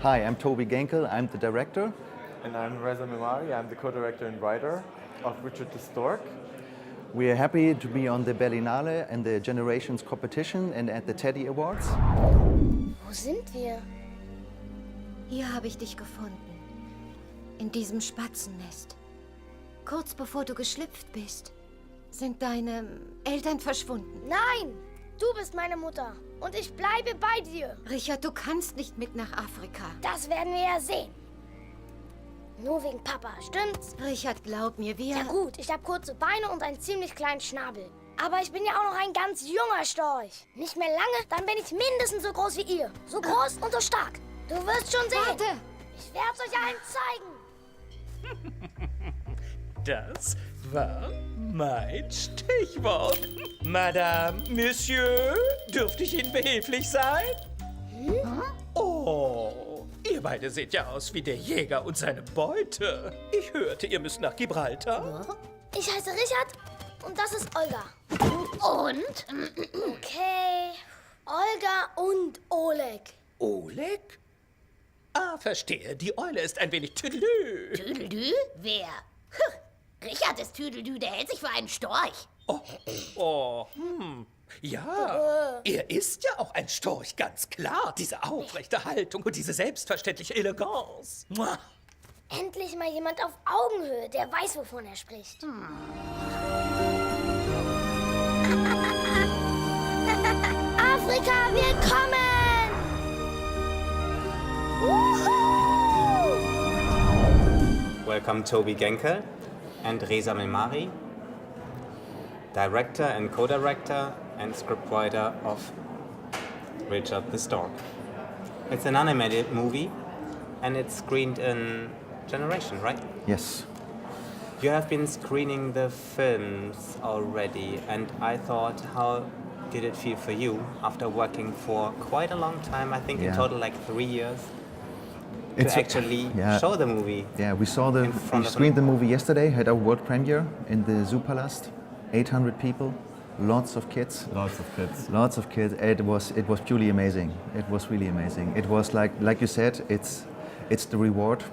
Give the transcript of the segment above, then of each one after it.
Hi, I'm Toby Genkel, I'm the director. And I'm Reza Memari, I'm the co-director and writer of Richard the Stork. We are happy to be on the Berlinale and the Generations Competition and at the Teddy Awards. Wo sind wir? Hier habe ich dich gefunden. In diesem Spatzennest. Kurz bevor du geschlüpft bist, sind deine Eltern verschwunden. Nein, du bist meine Mutter und ich bleibe bei dir. Richard, du kannst nicht mit nach Afrika. Das werden wir ja sehen. Nur wegen Papa, stimmt's? Richard, glaub mir, wir... Ja gut, ich habe kurze Beine und einen ziemlich kleinen Schnabel. Aber ich bin ja auch noch ein ganz junger Storch. Nicht mehr lange, dann bin ich mindestens so groß wie ihr. So groß und so stark. Du wirst schon sehen. Warte! Ich werd's euch allen zeigen. Das war mein Stichwort. Madame, Monsieur, dürfte ich Ihnen behilflich sein? Oh, ihr beide seht ja aus wie der Jäger und seine Beute. Ich hörte, ihr müsst nach Gibraltar. Ich heiße Richard und das ist Olga. Und? Okay, Olga und Oleg. Oleg? Ah, verstehe. Die Eule ist ein wenig tüdelü. Tüdeldü? Wer? Richard ist Tüdeldü, der hält sich für einen Storch. Ja, er ist ja auch ein Storch, ganz klar. Diese aufrechte Haltung und diese selbstverständliche Eleganz. Mua. Endlich mal jemand auf Augenhöhe, der weiß, wovon er spricht. Afrika, willkommen! Welcome Toby Genkel and Reza Memari, director and co-director and scriptwriter of Richard the Stork. It's an animated movie and it's screened in Generation, right? Yes. You have been screening the films already, and I thought, how did it feel for you after working for quite a long time, I think in total like 3 years, to actually show the movie? Yeah, we we screened the movie yesterday, had our world premiere in the Zoopalast. 800 people, lots of kids. Lots of kids. Lots of kids. It was purely amazing. It was really amazing. It was like you said, it's the reward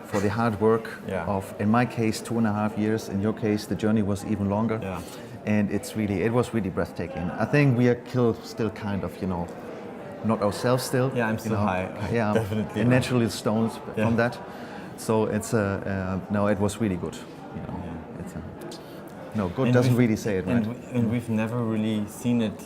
for the hard work of, in my case, 2.5 years. In your case, the journey was even longer. Yeah. And it was really breathtaking. I think we are still kind of, not ourselves still. Yeah, I'm still high. Yeah, definitely. and naturally stoned from that. So it's no, it was really good. It's no, good And doesn't really say it, right? And we've never really seen it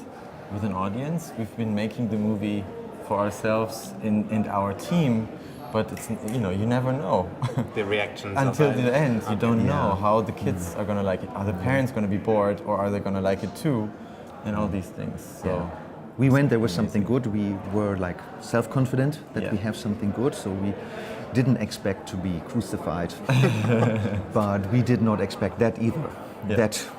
with an audience. We've been making the movie for ourselves and our team, but it's you never know. The reactions Until of the end, you don't know Yeah. how the kids are gonna like it. Are the parents gonna be bored, or are they gonna like it too? And all these things. So We went there with something good. We were like self-confident that we have something good, so we didn't expect to be crucified, but we did not expect that either. That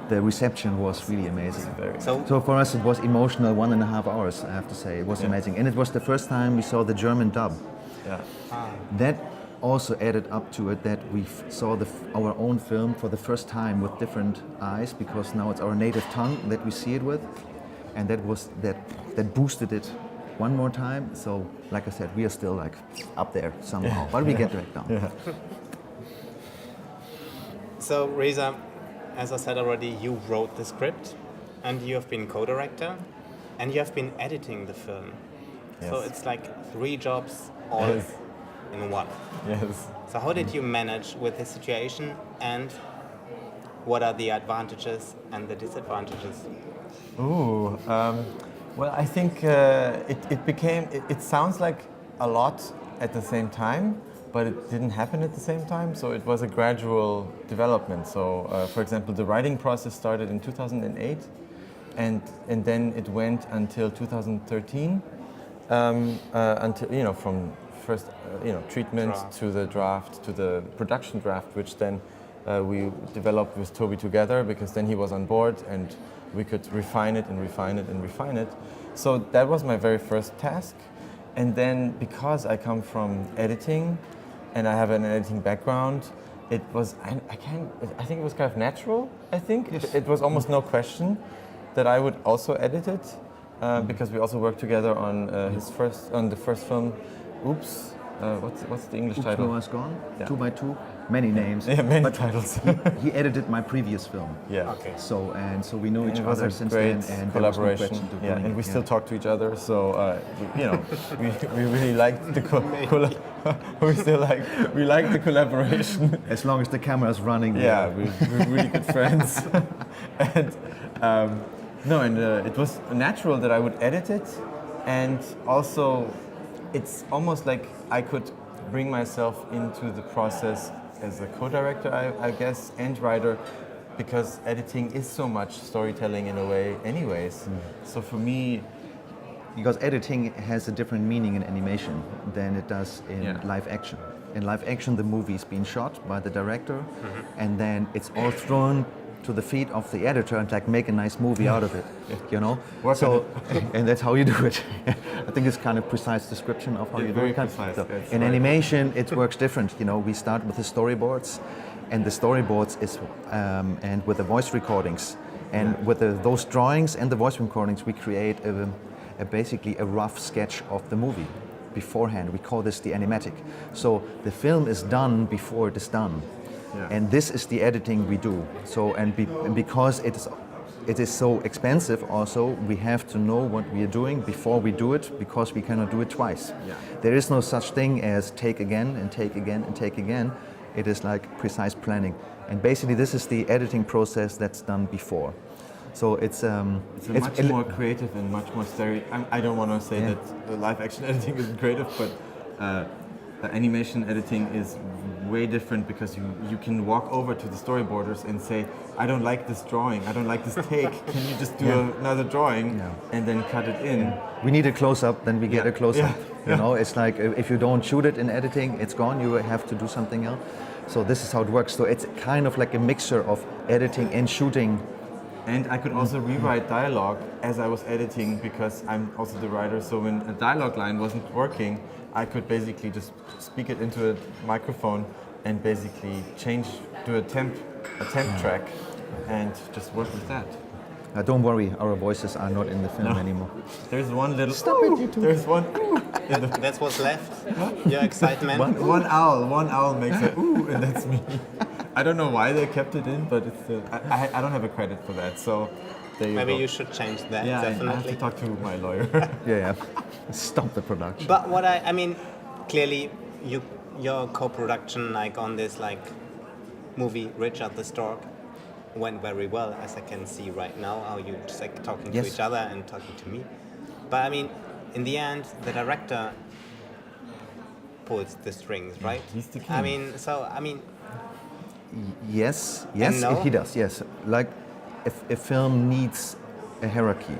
the reception was really amazing. So for us it was emotional 1.5 hours, I have to say. It was amazing. And it was the first time we saw the German dub. That also added up to it that we saw our own film for the first time with different eyes, because now it's our native tongue that we see it with. And that boosted it one more time. So like I said, we are still like up there somehow, but we get back down. So Reza, as I said already, you wrote the script and you have been co-director and you have been editing the film. So it's like 3 jobs all in one. Yes. So how did you manage with the situation, and what are the advantages and the disadvantages? Well, I think it sounds like a lot at the same time, but it didn't happen at the same time, so it was a gradual development. So, for example, the writing process started in 2008, and then it went until 2013, until from first treatment to the draft to the production draft, which then we developed with Toby together, because then he was on board and we could refine it and refine it and refine it. So that was my very first task. And then because I come from editing and I have an editing background, it was, I think it was kind of natural, I think. Yes. It was almost no question that I would also edit it, because we also worked together on the first film, Oops. What's the English Oops, title? Noah's Gone, Yeah. 2 by 2, many names. Yeah, many but titles. he edited my previous film. Yeah. Okay. So we know each It was other a since great then, and collaboration. there was no question to Yeah, doing and it, we still talk to each other. So we really liked the we like the collaboration. As long as the camera's running. Yeah, we're really good friends. And it was natural that I would edit it, and also it's almost like I could bring myself into the process as a co-director, I guess, and writer, because editing is so much storytelling in a way anyways. So for me, Because editing has a different meaning in animation than it does in live action. In live action, the movie is being shot by the director, and then it's all thrown to the feet of the editor and like make a nice movie out of it, you know. And that's how you do it. I think it's kind of precise description of how you do it. very precise. So That's in right. animation, it works different. You know, we start with the storyboards, and the storyboards is and with the voice recordings, and with those drawings and the voice recordings, we create basically a rough sketch of the movie beforehand. We call this the animatic. So the film is done before it is done. Yeah. And this is the editing we do. So and because it is so expensive also, we have to know what we are doing before we do it, because we cannot do it twice. Yeah. There is no such thing as take again and take again and take again. It is like precise planning. And basically this is the editing process that's done before. So it's much more creative and much more I don't want to say that the live action editing isn't creative, but animation editing is way different, because you can walk over to the storyboarders and say, I don't like this drawing, I don't like this take, can you just do another drawing and then cut it in? We need a close-up, then we get a close-up. Yeah. You know, it's like if you don't shoot it in editing, it's gone, you have to do something else. So this is how it works. So it's kind of like a mixture of editing and shooting. And I could also rewrite dialogue as I was editing, because I'm also the writer. So when a dialogue line wasn't working, I could basically just speak it into a microphone and basically do a temp track and just work with that. Don't worry, our voices are not in the film anymore. There's one little Stop it, you two. There's one That's what's left. Your excitement. one owl makes a ooh, and that's me. I don't know why they kept it in, but it's I don't have a credit for that. So there you Maybe go. you should change that. Yeah, definitely. I have to talk to my lawyer. Yeah. Stop the production. But what I mean, clearly, your co-production like on this like movie Richard the Stork went very well, as I can see right now. How you just like talking to each other and talking to me. But I mean, in the end, the director pulls the strings, right? He's the king. I mean. Yes, no? he does. Yes, like if a film needs a hierarchy,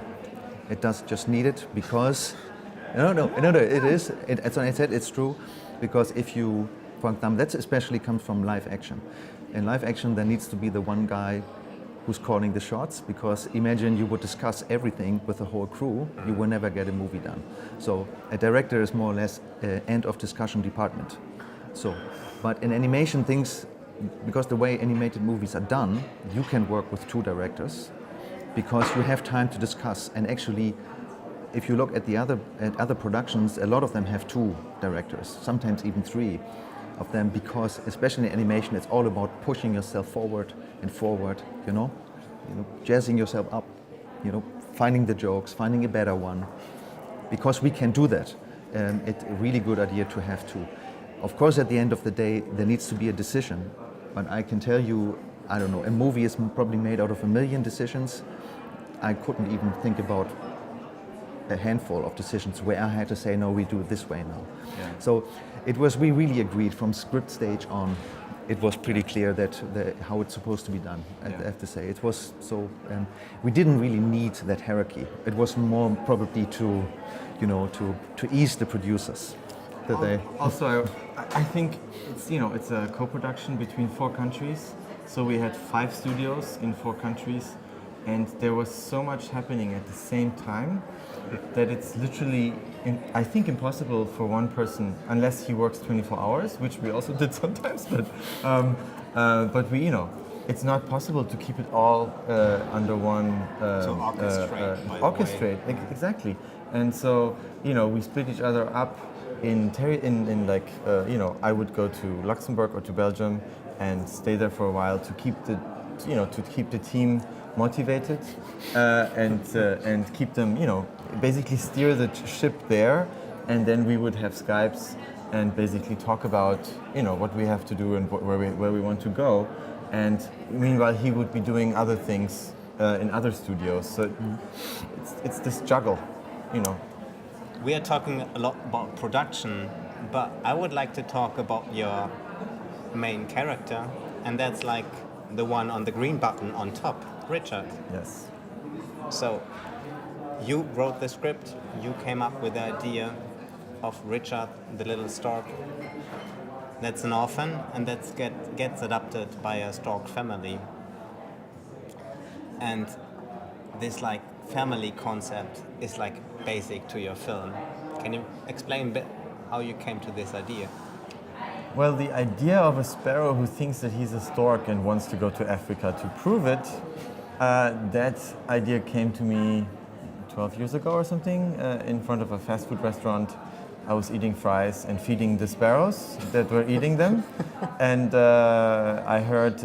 it does just need it because no, it is. As I said, it's true, because if you, for example, that especially comes from live action. In live action, there needs to be the one guy who's calling the shots, because imagine you would discuss everything with the whole crew, you will never get a movie done. So a director is more or less an end of discussion department. So, but in animation things, because the way animated movies are done, you can work with 2 directors, because you have time to discuss. And actually, if you look at other productions, a lot of them have 2 directors, sometimes even 3 of them, because especially in animation, it's all about pushing yourself forward and forward, you know, jazzing yourself up, finding the jokes, finding a better one, because we can do that. It's a really good idea to have 2. Of course, at the end of the day, there needs to be a decision, but I can tell you, I don't know, a movie is probably made out of 1 million decisions. I couldn't even think about a handful of decisions where I had to say, no, we do it this way now. Yeah. So we really agreed from script stage on. It was pretty clear that how it's supposed to be done. I have to say, it was so. We didn't really need that hierarchy. It was more probably to ease the producers. Also, I think it's a co-production between 4 countries. So we had 5 studios in 4 countries, and there was so much happening at the same time that it's literally, I think, impossible for one person, unless he works 24 hours, which we also did sometimes. But we, it's not possible to keep it all under one. So orchestrate. Orchestrate, exactly. And so we split each other up. I would go to Luxembourg or to Belgium and stay there for a while to keep the team motivated and keep them, basically steer the ship there, and then we would have Skypes and basically talk about, what we have to do and where we want to go. And meanwhile, he would be doing other things in other studios. So it's this juggle, We are talking a lot about production, but I would like to talk about your main character, and that's like the one on the green button on top, Richard. Yes. So, you wrote the script, you came up with the idea of Richard the little stork. That's an orphan, and that gets adopted by a stork family. And this like family concept is like basic to your film. Can you explain a bit how you came to this idea? Well, the idea of a sparrow who thinks that he's a stork and wants to go to Africa to prove it, that idea came to me 12 years ago or something, in front of a fast food restaurant. I was eating fries and feeding the sparrows that were eating them. And I heard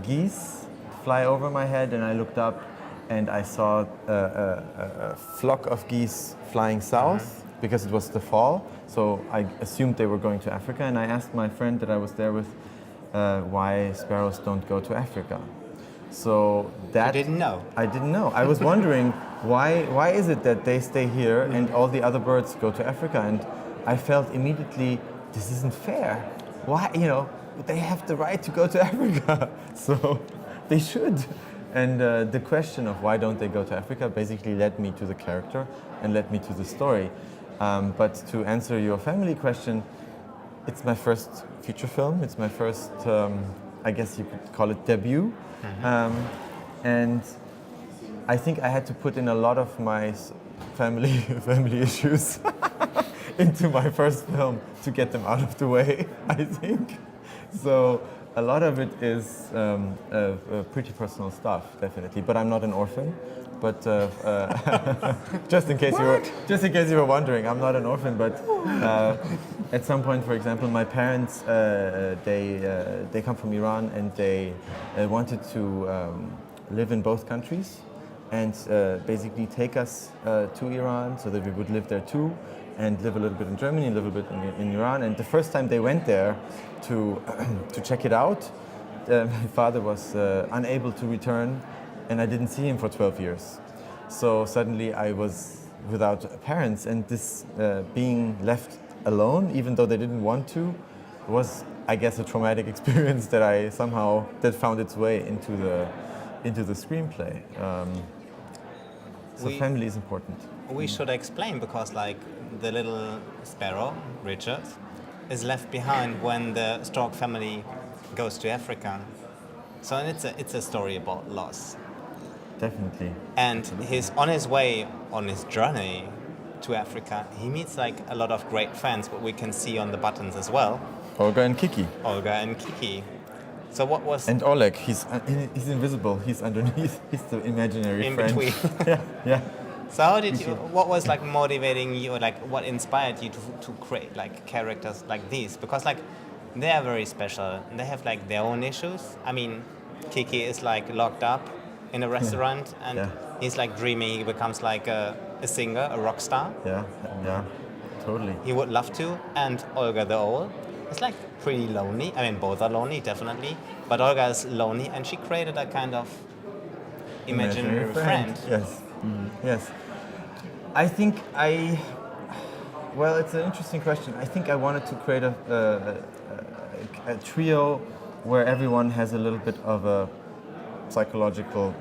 geese fly over my head, and I looked up and I saw a flock of geese flying south because it was the fall. So I assumed they were going to Africa, and I asked my friend that I was there with why sparrows don't go to Africa. So that You didn't know? I didn't know. I was wondering why is it that they stay here and all the other birds go to Africa? And I felt immediately, this isn't fair. Why, they have the right to go to Africa, so they should. And the question of why don't they go to Africa basically led me to the character and led me to the story. But to answer your family question, it's my first feature film. It's my first, I guess you could call it debut. And I think I had to put in a lot of my family issues into my first film to get them out of the way, I think. So a lot of it is pretty personal stuff, definitely. But I'm not an orphan. But just in case you were wondering, I'm not an orphan. But at some point, for example, my parents they come from Iran, and they wanted to live in both countries, and basically take us to Iran so that we would live there too, and live a little bit in Germany, a little bit in Iran. And the first time they went there to check it out, my father was unable to return, and I didn't see him for 12 years. So suddenly I was without parents, and this being left alone, even though they didn't want to, was, I guess, a traumatic experience that found its way into the screenplay. So family is important. We should explain, because like the little sparrow, Richard, is left behind when the stork family goes to Africa. So it's a story about loss. Definitely. And on his journey to Africa, he meets like a lot of great friends, what we can see on the buttons as well. Olga and Kiki. So what was... And Oleg, he's invisible, he's underneath, he's the imaginary in friend. between. Yeah. So what was like motivating you, like what inspired you to create like characters like these? Because like they are very special. They have like their own issues. I mean, Kiki is like locked up in a restaurant, and he's like dreaming he becomes like a singer, a rock star. Yeah, totally. He would love to. And Olga the owl is like pretty lonely. I mean, both are lonely, definitely. But Olga is lonely, and she created a kind of imaginary friend. Yes. Yes. I think well, it's an interesting question. I think I wanted to create a trio where everyone has a little bit of a psychological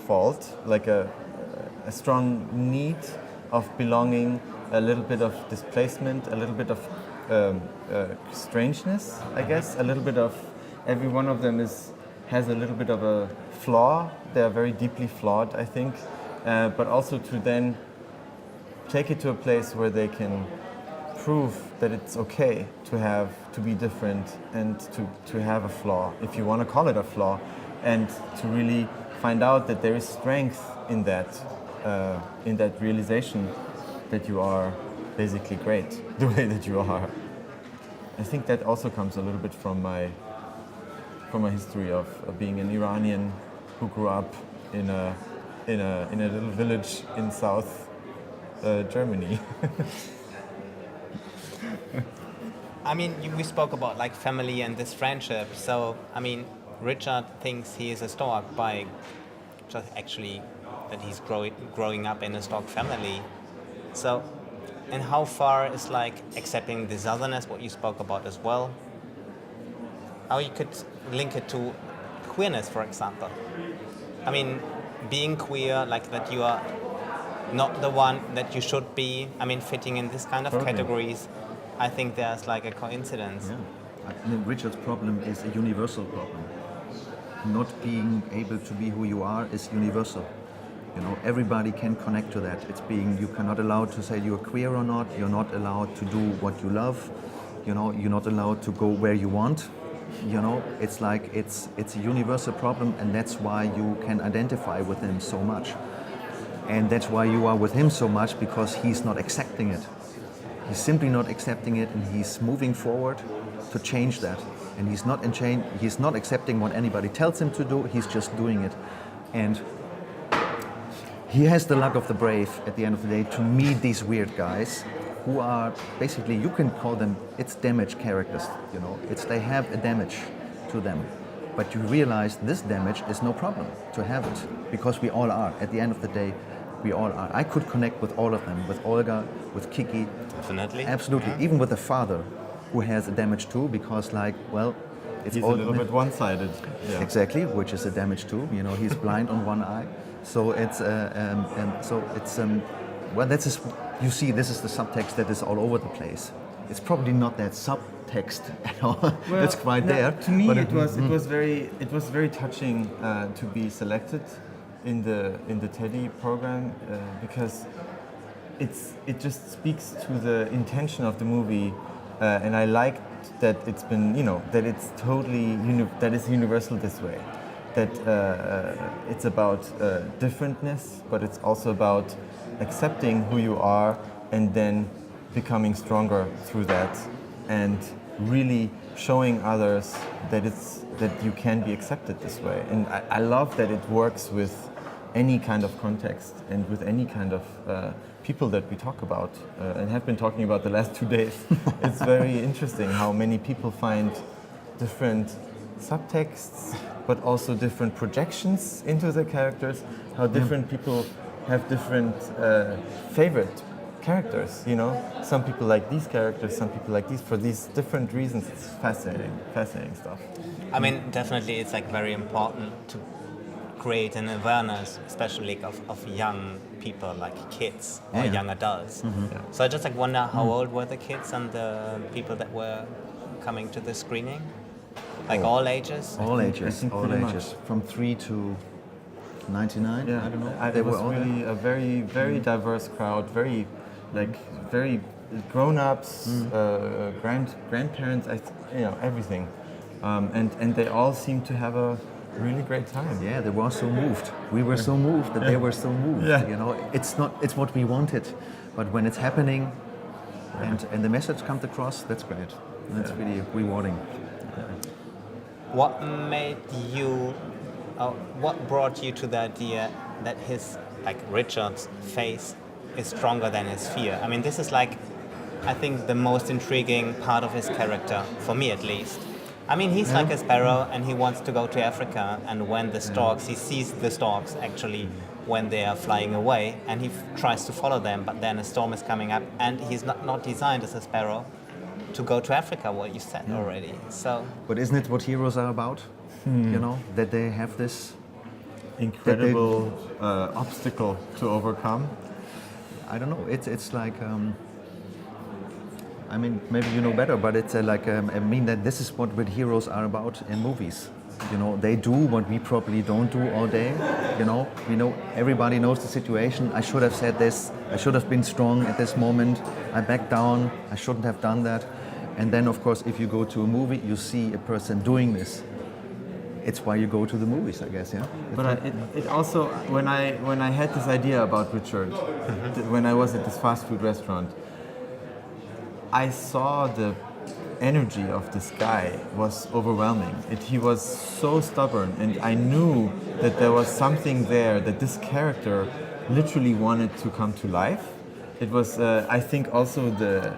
fault, like a strong need of belonging, a little bit of displacement, a little bit of strangeness, I guess, a little bit of every one of them has a little bit of a flaw. They are very deeply flawed, I think, but also to then take it to a place where they can prove that it's okay to be different and to have a flaw, if you want to call it a flaw, and to really find out that there is strength in that realization that you are basically great the way that you are. I think that also comes a little bit from my history of being an Iranian who grew up in a little village in South Germany. I mean, we spoke about like family and this friendship. So, I mean, Richard thinks he is a stork by just actually that he's growing up in a stork family. So, and how far is like accepting this otherness, what you spoke about as well? How you could link it to queerness, for example. I mean, being queer, like that you are not the one that you should be. I mean, fitting in this kind of categories. I think there's like a coincidence. Yeah. I mean, Richard's problem is a universal problem. Not being able to be who you are is universal. You know, everybody can connect to that. It's being, you cannot allowed to say you're queer or not. You're not allowed to do what you love. You know, you're not allowed to go where you want. You know, it's like it's a universal problem, and that's why you can identify with him so much. And that's why you are with him so much, because he's not accepting it. He's simply not accepting it, and he's moving forward to change that. And he's not accepting what anybody tells him to do. He's just doing it. And he has the luck of the brave at the end of the day to meet these weird guys who are basically, you can call them, it's damage characters, you know. They have a damage to them. But you realize this damage is no problem to have it, because we all are. At the end of the day, we all are. I could connect with all of them, with Olga, with Kiki. Definitely. Absolutely. Yeah. Even with the father, who has a damage too, because he's a little bit one-sided. Yeah. Exactly, which is a damage too. You know, he's blind on one eye. So it's you see, this is the subtext that is all over the place. It's probably not that subtext at all. Well, it's quite there. To me, it was very touching to be selected in the Teddy program because it just speaks to the intention of the movie, and I liked that it's been, you know, that it's totally that it's universal this way. That it's about differentness, but it's also about accepting who you are and then becoming stronger through that, and really showing others that you can be accepted this way. And I love that it works with any kind of context and with any kind of people that we talk about and have been talking about the last 2 days. It's very interesting how many people find different subtexts, but also different projections into the characters, how different people have different favorite characters, you know? Some people like these characters, some people like these, for these different reasons. It's fascinating stuff. I mean, definitely it's like very important to create an awareness, especially of young people, like kids or young adults. Mm-hmm. Yeah. So I just like wonder how old were the kids and the people that were coming to the screening? Like all ages? All ages, all ages. Much. From 3 to 99, yeah. I don't know. It was really a very, very diverse crowd, very grown-ups, grandparents, everything. And they all seemed to have a really great time. Yeah, they were so moved. We were so moved that they were so moved. Yeah. You know, it's what we wanted, but when it's happening, and the message comes across, that's great. That's really rewarding. What made you? What brought you to the idea that his, like Richard's face, is stronger than his fear? I mean, this is like, I think the most intriguing part of his character, for me at least. I mean, he's like a sparrow and he wants to go to Africa, and when the storks, he sees the storks actually when they are flying away, and he tries to follow them, but then a storm is coming up, and he's not designed as a sparrow to go to Africa, what you said already. So, but isn't it what heroes are about? You know, that they have this incredible obstacle to overcome. I don't know. It's like. I mean, maybe you know better, but it's I mean that this is what heroes are about in movies. You know, they do what we probably don't do all day. You know, everybody knows the situation. I should have said this. I should have been strong at this moment. I backed down. I shouldn't have done that. And then, of course, if you go to a movie, you see a person doing this. It's why you go to the movies, I guess, yeah. But it also, when I had this idea about Richard, when I was at this fast food restaurant, I saw the energy of this guy was overwhelming. He was so stubborn, and I knew that there was something there, that this character literally wanted to come to life. It was, I think, also the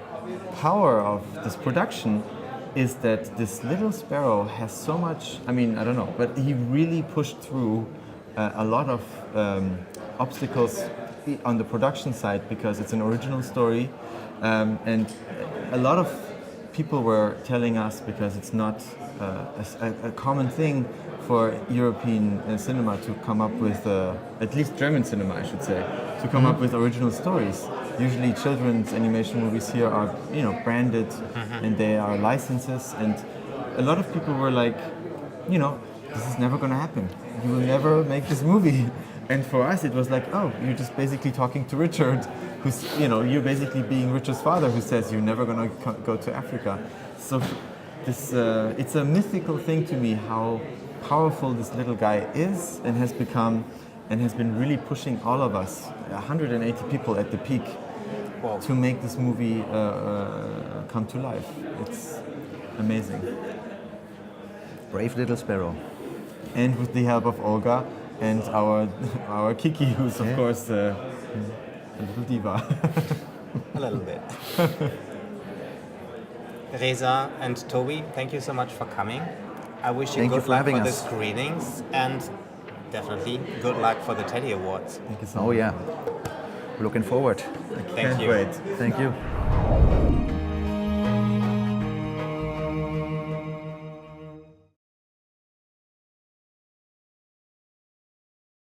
power of this production is that this little sparrow has so much, I mean, I don't know, but he really pushed through a lot of obstacles on the production side, because it's an original story, and a lot of people were telling us, because it's not a common thing for European cinema to come up with, at least German cinema I should say, to come up with original stories. Usually children's animation movies here are, you know, branded and they are licenses, and a lot of people were like, you know, this is never going to happen. You will never make this movie. And for us it was like, oh, you're just basically talking to Richard, who's, you know, you're basically being Richard's father, who says you're never going to go to Africa. So this, it's a mythical thing to me how powerful this little guy is, and has become, and has been really pushing all of us, 180 people at the peak, to make this movie come to life. It's amazing. Brave little sparrow. And with the help of Olga and our Kiki, who's of course a little diva. A little bit. Reza and Toby, thank you so much for coming. I wish you good luck for the screenings, and definitely good luck for the Teddy Awards. Thank you so much. Oh yeah, looking forward. Thank you. Wait. Thank you.